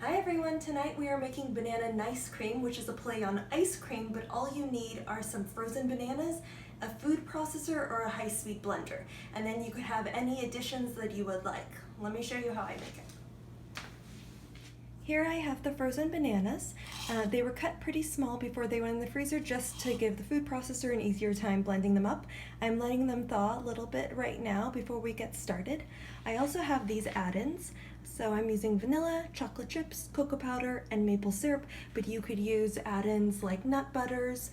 Hi everyone, tonight we are making banana nice cream, which is a play on ice cream, but all you need are some frozen bananas, a food processor, or a high-speed blender. And then you could have any additions that you would like. Let me show you how I make it. Here I have the frozen bananas. They were cut pretty small before they went in the freezer just to give the food processor an easier time blending them up. I'm letting them thaw a little bit right now before we get started. I also have these add-ins. So I'm using vanilla, chocolate chips, cocoa powder, and maple syrup, but you could use add-ins like nut butters,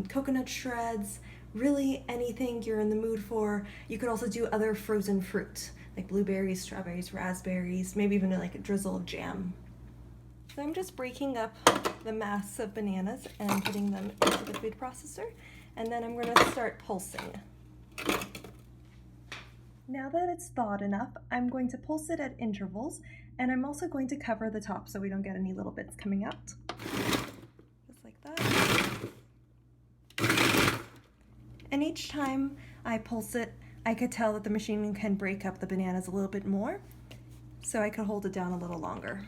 coconut shreds, really anything you're in the mood for. You could also do other frozen fruit, like blueberries, strawberries, raspberries, maybe even like a drizzle of jam. So I'm just breaking up the mass of bananas and putting them into the food processor, and then I'm going to start pulsing. Now that it's thawed enough, I'm going to pulse it at intervals, and I'm also going to cover the top so we don't get any little bits coming out. Just like that. And each time I pulse it, I could tell that the machine can break up the bananas a little bit more, so I could hold it down a little longer.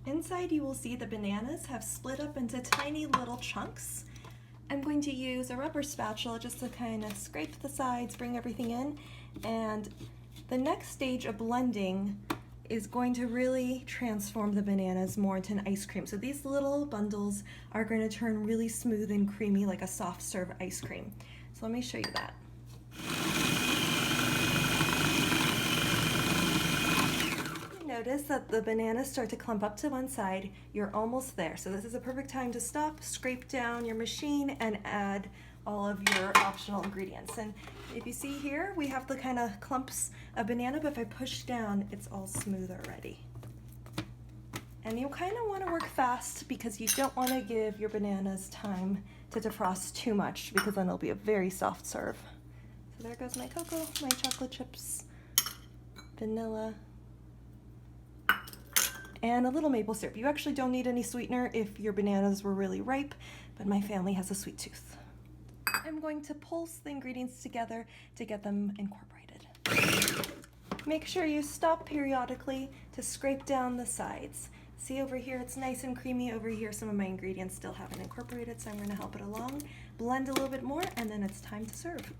Inside you will see the bananas have split up into tiny little chunks. I'm going to use a rubber spatula just to kind of scrape the sides, bring everything in, and the next stage of blending is going to really transform the bananas more into an ice cream. So these little bundles are going to turn really smooth and creamy like a soft serve ice cream. So let me show you that. Notice that the bananas start to clump up to one side. You're almost there. So this is a perfect time to stop, scrape down your machine, and add all of your optional ingredients. And if you see here, we have the kind of clumps of banana, but if I push down, it's all smooth already. And you kind of want to work fast because you don't want to give your bananas time to defrost too much because then it'll be a very soft serve. So there goes my cocoa, my chocolate chips, vanilla, and a little maple syrup. You actually don't need any sweetener if your bananas were really ripe, but my family has a sweet tooth. I'm going to pulse the ingredients together to get them incorporated. Make sure you stop periodically to scrape down the sides. See over here, it's nice and creamy. Over here, some of my ingredients still haven't incorporated, so I'm going to help it along. Blend a little bit more, and then it's time to serve.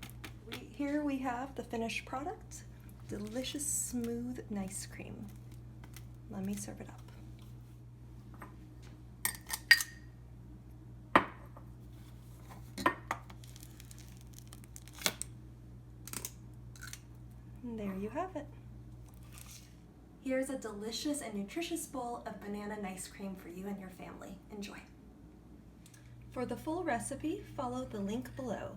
Here we have the finished product, delicious, smooth, nice cream. Let me serve it up. And there you have it. Here's a delicious and nutritious bowl of banana nice cream for you and your family. Enjoy. For the full recipe, follow the link below.